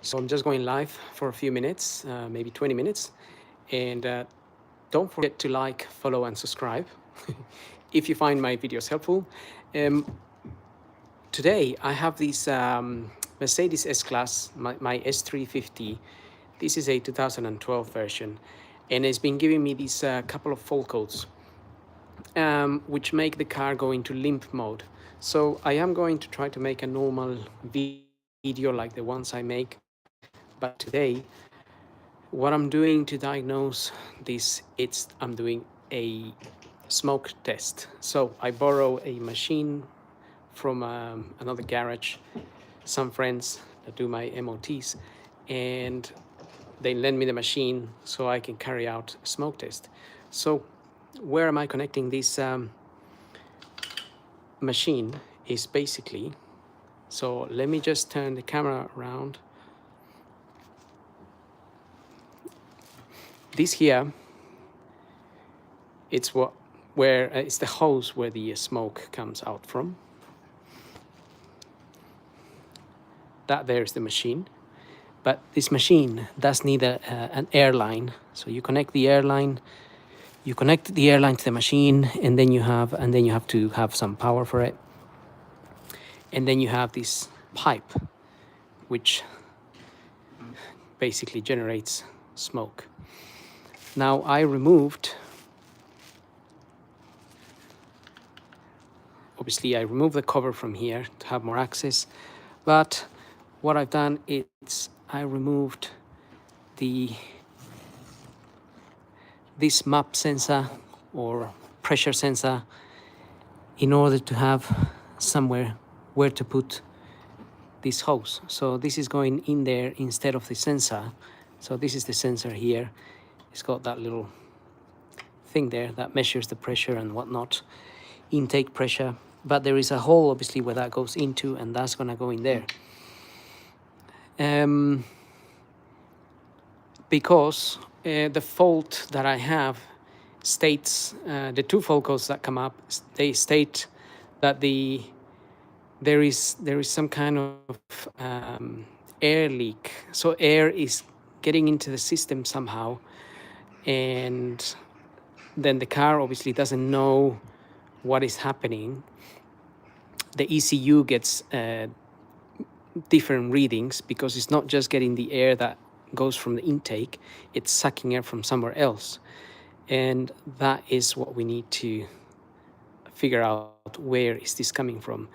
So I'm just going live for a few minutes, maybe 20 minutes. And don't forget to like, follow, and subscribe if you find my videos helpful. Um, Today I have this Mercedes S-Class, my S350. This is a 2012 version, and it's been giving me these couple of fault codes, which make the car go into limp mode. So I am going to try to make a normal video like the ones I make, but today what I'm doing to diagnose this, I'm doing a smoke test. So I borrow a machine from another garage, some friends that do my MOTs, and they lend me the machine so I can carry out a smoke test. So where am I connecting this machine is basically, so let me just turn the camera around. This here, it's where it's the hose where the smoke comes out from. That there's the machine, but this machine does need an air line. So you connect the air line, to the machine, and then you have to have some power for it, and then you have this pipe, which basically generates smoke. Now I removed the cover from here to have more access, but what I've done is I removed this map sensor or pressure sensor in order to have somewhere where to put this hose. So this is going in there instead of the sensor. So this is the sensor here. It's got that little thing there that measures the pressure and whatnot, intake pressure, but there is a hole obviously where that goes into, and that's going to go in there. Because the fault that I have states, the two fault codes that come up, they state that there is some kind of air leak. So air is getting into the system somehow, and then the car obviously doesn't know what is happening. The ECU gets different readings because it's not just getting the air that goes from the intake, it's sucking air from somewhere else. And that is what we need to figure out, where is this coming from.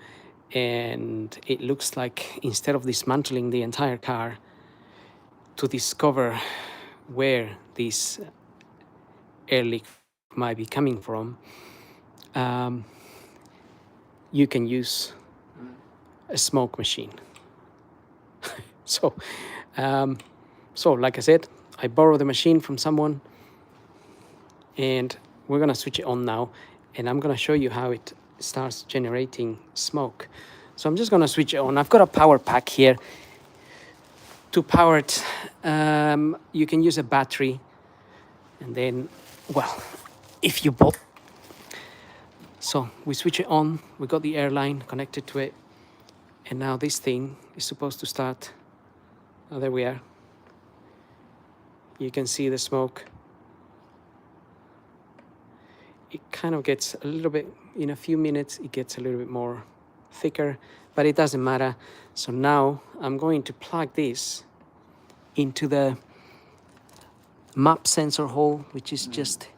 And it looks like instead of dismantling the entire car to discover where this air leak might be coming from, you can use a smoke machine. So like I said, I borrowed the machine from someone, and we're gonna switch it on now, and I'm gonna show you how it starts generating smoke. So I'm just gonna switch it on. I've got a power pack here. To power it, you can use a battery, and then, well, if you bought. So we switch it on, we got the air line connected to it, and now this thing is supposed to start. Oh, there we are. You can see the smoke. It kind of gets a little bit, in a few minutes, it gets a little bit more thicker, but it doesn't matter. So now I'm going to plug this into the map sensor hole, which is just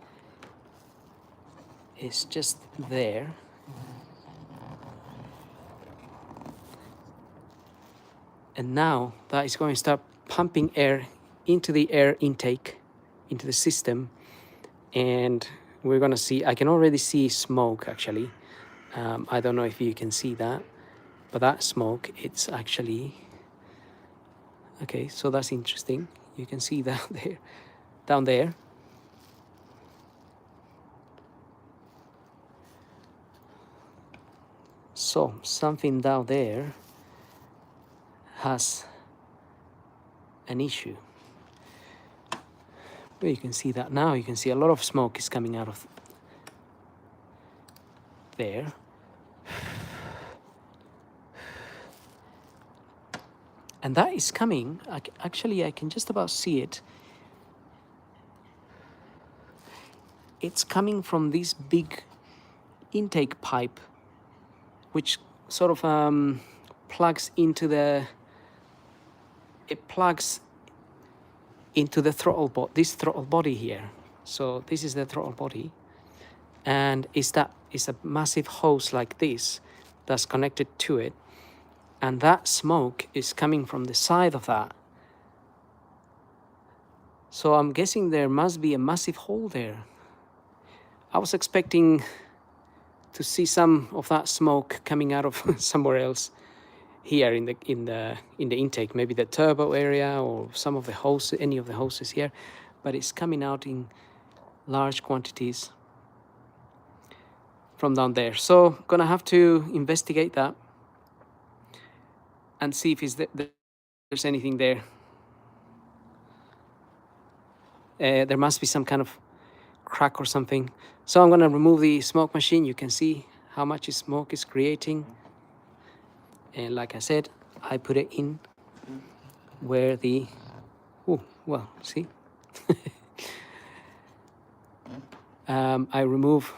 there. And now that is going to start pumping air into the air intake, into the system, and we're going to see, I can already see smoke actually. I don't know if you can see that, but that smoke, it's actually, okay, so that's interesting. You can see that there, down there. So something down there has an issue. Well, you can see that now. You can see a lot of smoke is coming out of there. And that is coming, actually I can just about see it. It's coming from this big intake pipe, which sort of plugs into the throttle this throttle body here. So this is the throttle body, and it's a massive hose like this that's connected to it, and that smoke is coming from the side of that. So I'm guessing there must be a massive hole there. I was expecting to see some of that smoke coming out of somewhere else here in the intake, maybe the turbo area or some of the hoses, any of the hoses here, but it's coming out in large quantities from down there. So gonna have to investigate that and see if there's anything there. There must be some kind of crack or something. So I'm gonna remove the smoke machine. You can see how much smoke is creating. And like I said, I put it in where the, oh, well, see? I remove,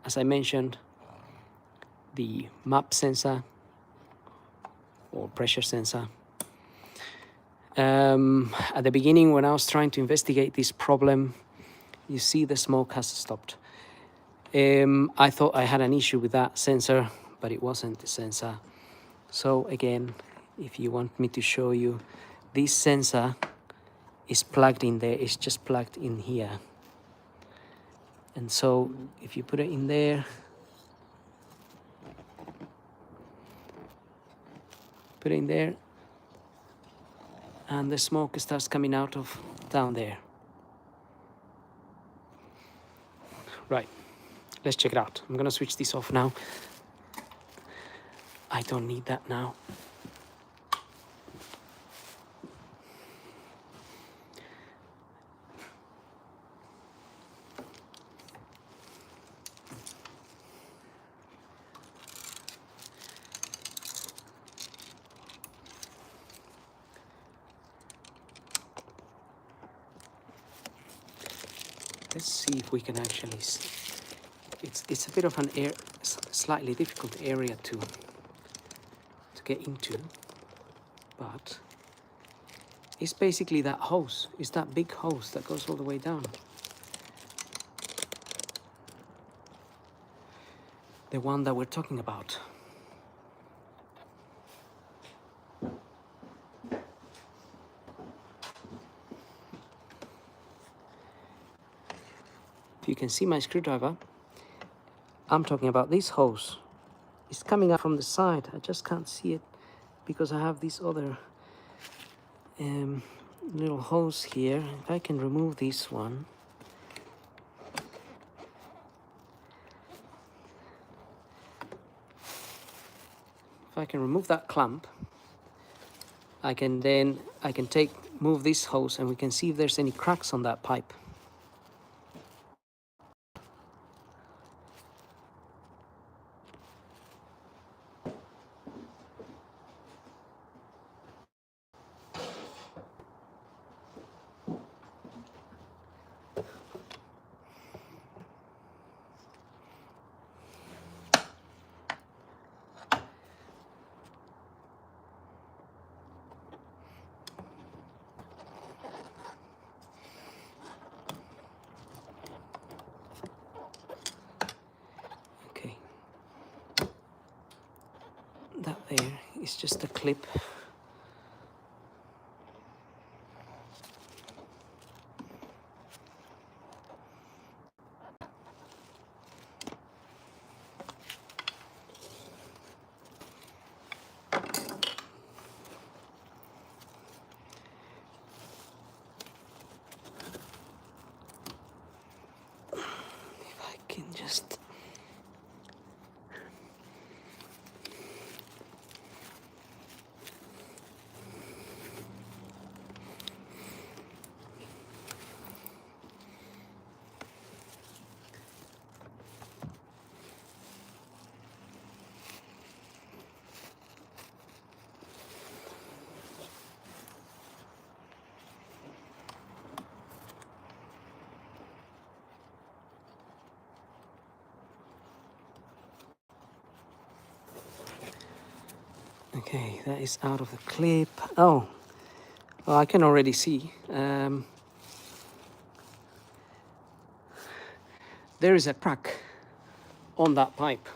as I mentioned, the map sensor or pressure sensor. At the beginning, when I was trying to investigate this problem, you see the smoke has stopped. I thought I had an issue with that sensor, but it wasn't the sensor. So again, if you want me to show you, this sensor is plugged in there. It's just plugged in here. And so if you put it in there, put it in there, and the smoke starts coming out of down there. Right, let's check it out. I'm gonna switch this off now. I don't need that now. Let's see if we can actually see. It's a bit of an slightly difficult area to get into, but it's basically that hose. It's that big hose that goes all the way down. The one that we're talking about. If you can see my screwdriver, I'm talking about this hose. It's coming up from the side. I just can't see it because I have this other little hose here. If I can remove this one. If I can remove that clamp, I can move this hose and we can see if there's any cracks on that pipe. That there is just a clip. If I can just Okay, that is out of the clip. Oh, well, I can already see. There is a crack on that pipe.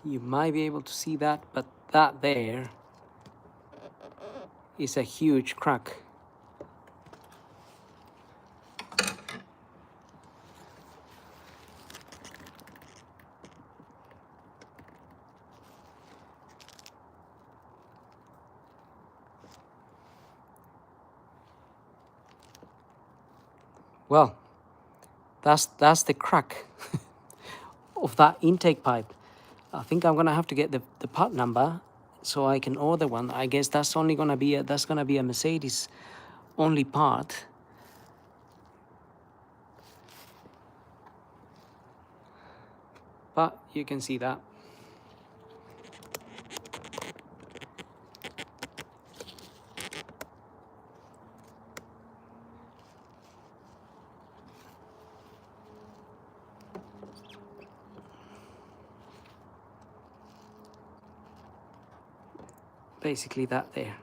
You might be able to see that, but that there is a huge crack. Well, that's the crack of that intake pipe. I think I'm gonna have to get the part number so I can order one. I guess that's only gonna be a Mercedes only part. But you can see that. Basically that there.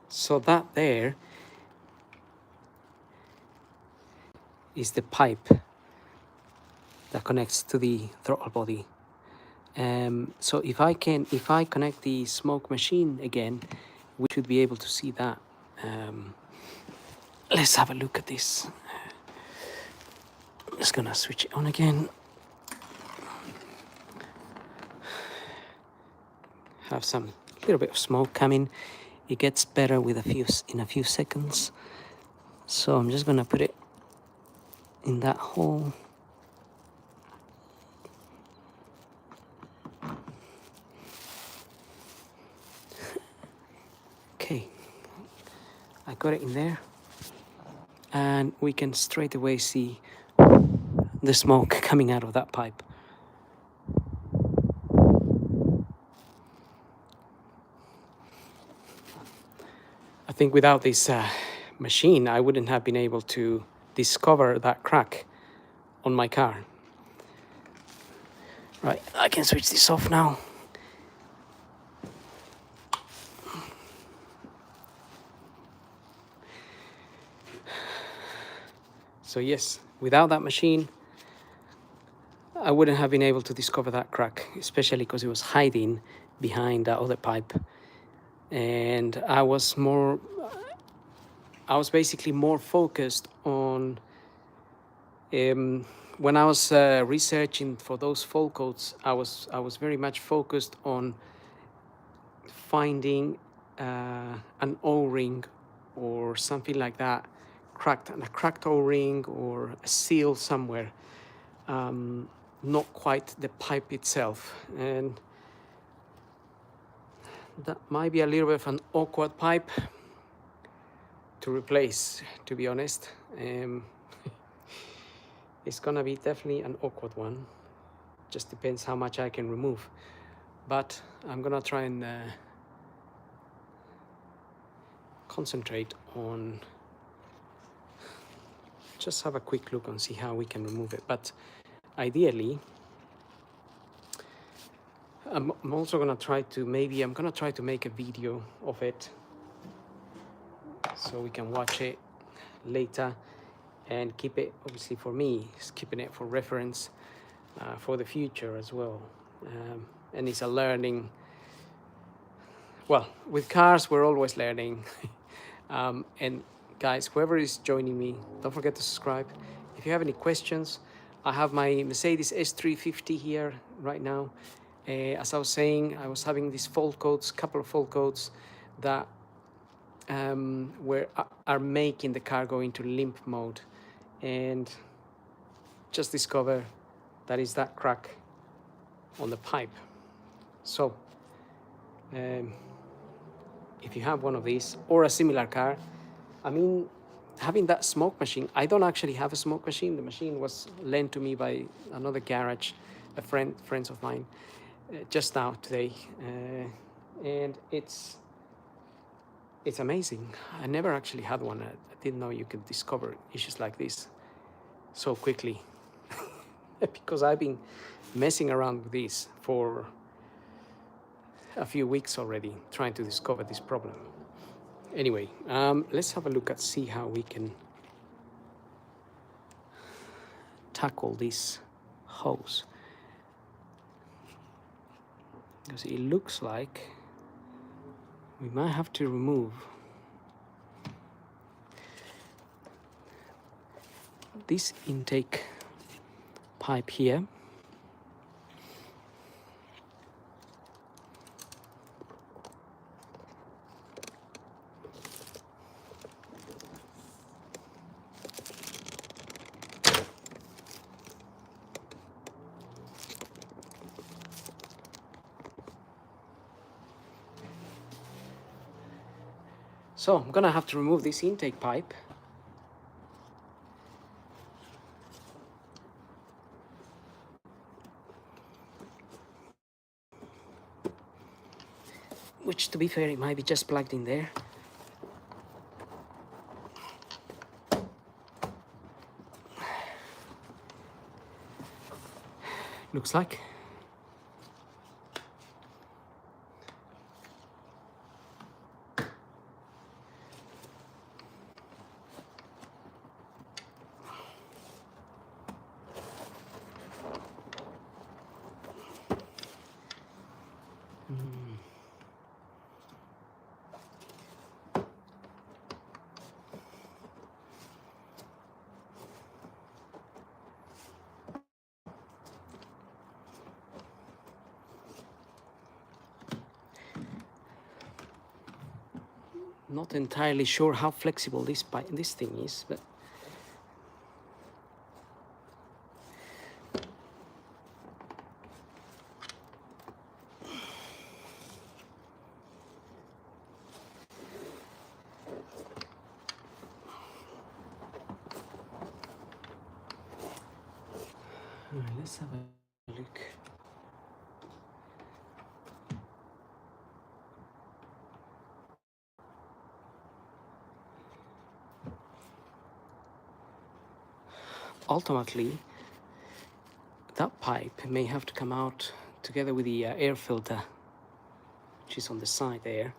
So that there is the pipe that connects to the throttle body. So if I connect the smoke machine again, we should be able to see that. Let's have a look at this. I'm just gonna switch it on again. Have some little bit of smoke coming. It gets better with in a few seconds. So I'm just gonna put it in that hole. Okay, I got it in there, and we can straight away see the smoke coming out of that pipe. I think without this machine, I wouldn't have been able to discover that crack on my car. Right, I can switch this off now. So yes, without that machine, I wouldn't have been able to discover that crack, especially because it was hiding behind that other pipe. And I was basically more focused on, when I was researching for those fault codes, I was very much focused on finding an O-ring or something like that, a cracked O-ring or a seal somewhere, not quite the pipe itself. And that might be a little bit of an awkward pipe to replace, to be honest. It's gonna be definitely an awkward one. Just depends how much I can remove. But I'm gonna try and concentrate on just have a quick look and see how we can remove it. But ideally, I'm also gonna try to make a video of it so we can watch it later and keep it, obviously for me, is keeping it for reference for the future as well. And it's a learning, well, with cars we're always learning. And guys, whoever is joining me, don't forget to subscribe. If you have any questions, I have my Mercedes S350 here right now. As I was saying, I was having these couple of fault codes that are making the car go into limp mode, and just discover that is that crack on the pipe. So if you have one of these or a similar car, I mean, having that smoke machine, I don't actually have a smoke machine. The machine was lent to me by another garage, friends of mine, just now today, and it's amazing. I never actually had one. I didn't know you could discover issues like this so quickly because I've been messing around with this for a few weeks already, trying to discover this problem. Anyway, let's have a look at see how we can tackle this hose, because it looks like we might have to remove this intake pipe here. So I'm gonna have to remove this intake pipe. Which, to be fair, it might be just plugged in there. Looks like. Not entirely sure how flexible this thing is, but all right, let's have a look. Ultimately, that pipe may have to come out together with the air filter, which is on the side there.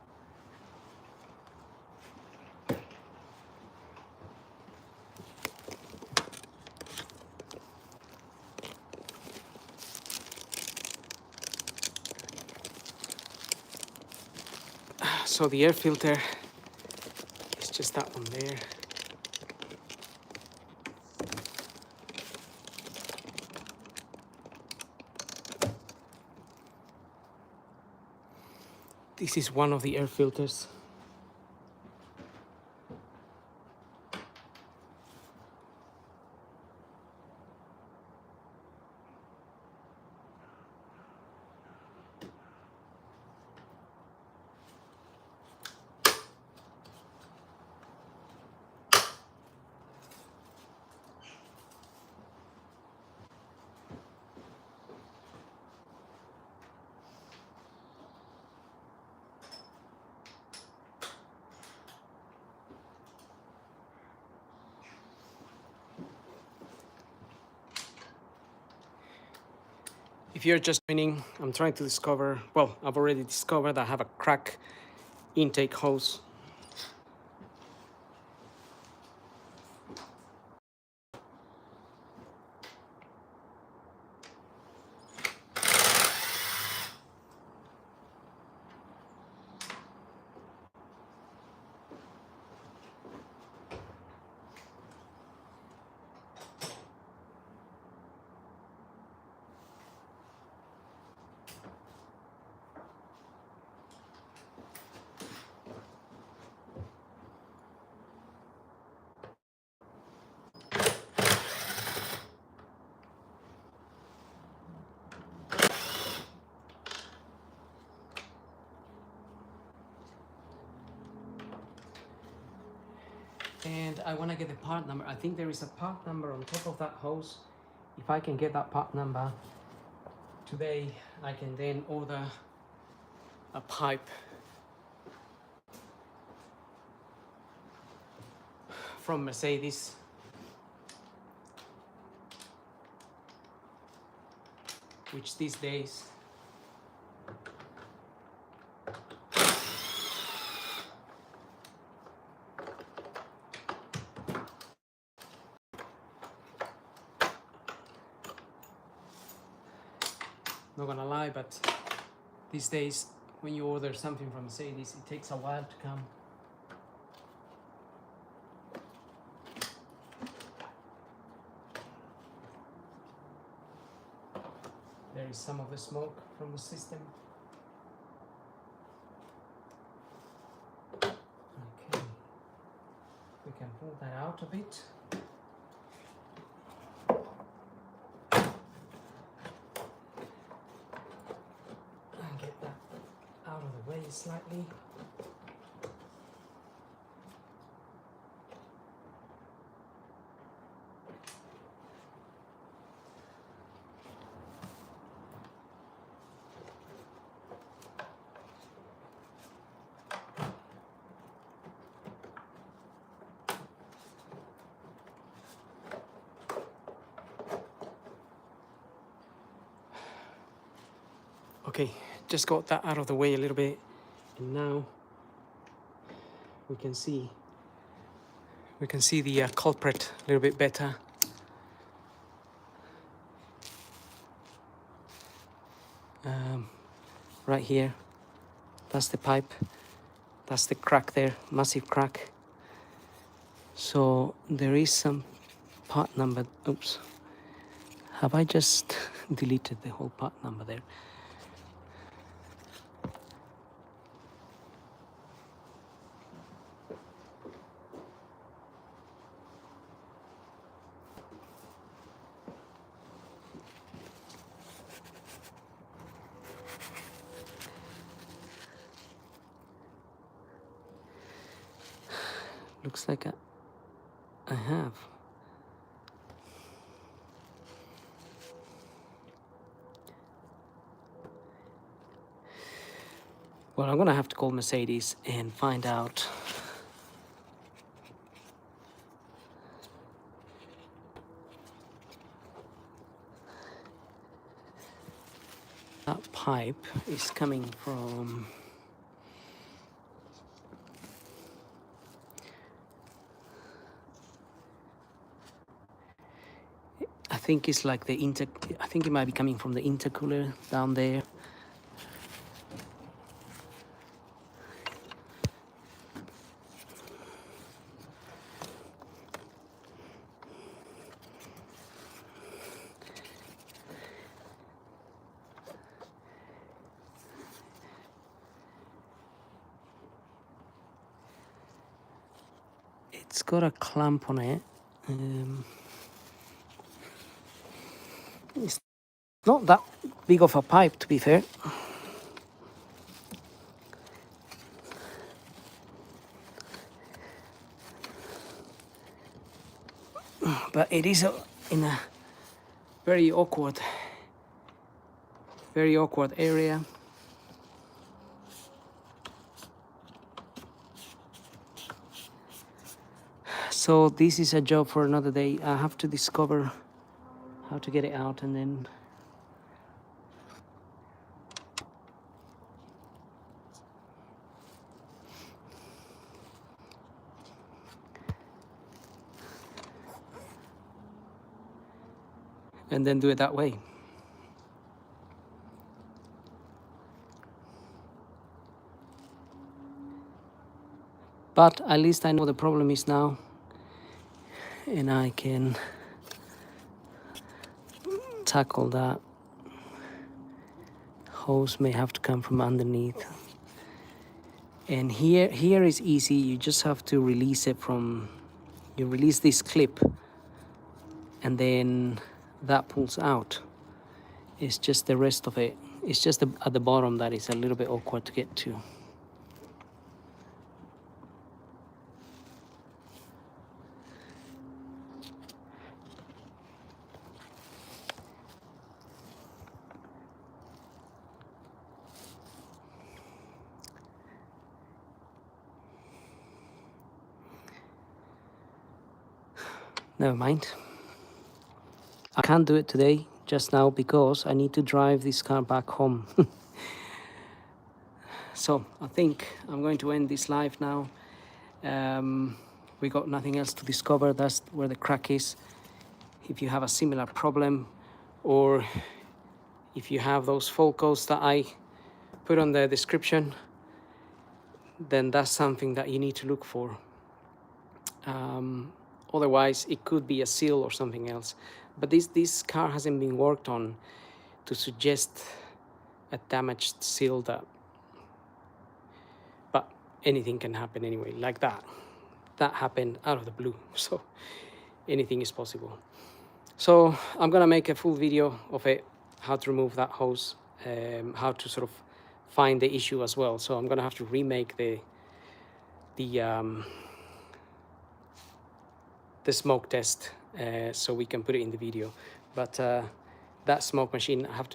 So the air filter is just that one there. This is one of the air filters. If you're just joining, I'm trying to discover, well, I've already discovered I have a crack intake hose. And I want to get the part number. I think there is a part number on top of that hose. If I can get that part number today, I can then order a pipe from Mercedes, which these days not gonna lie, but these days when you order something from Mercedes, it takes a while to come. There is some of the smoke from the system. Okay, we can pull that out a bit. And get that out of the way slightly. Okay, just got that out of the way a little bit, and now we can see the culprit a little bit better. Right here, that's the pipe, that's the crack there, massive crack. So there is some part number. Oops, have I just deleted the whole part number there? Looks like I have. Well, I'm gonna have to call Mercedes and find out that pipe is coming from. I think it's like I think it might be coming from the intercooler down there. It's got a clamp on it. It's not that big of a pipe, to be fair. But it is in a very awkward area. So this is a job for another day. I have to discover how to get it out, and then do it that way. But at least I know the problem is now, and I can tackle that. Hose may have to come from underneath. And here is easy. You just have to release it from, you release this clip, and then that pulls out. It's just the rest of it. It's just at the bottom that is a little bit awkward to get to. Never mind. I can't do it today, just now, because I need to drive this car back home. So I think I'm going to end this live now. We got nothing else to discover. That's where the crack is. If you have a similar problem, or if you have those fault codes that I put on the description, then that's something that you need to look for. Otherwise, it could be a seal or something else. But this car hasn't been worked on to suggest a damaged seal that. But anything can happen anyway, like that. That happened out of the blue, so anything is possible. So I'm gonna make a full video of it, how to remove that hose, how to sort of find the issue as well. So I'm gonna have to remake the smoke test so we can put it in the video. But that smoke machine, I have to do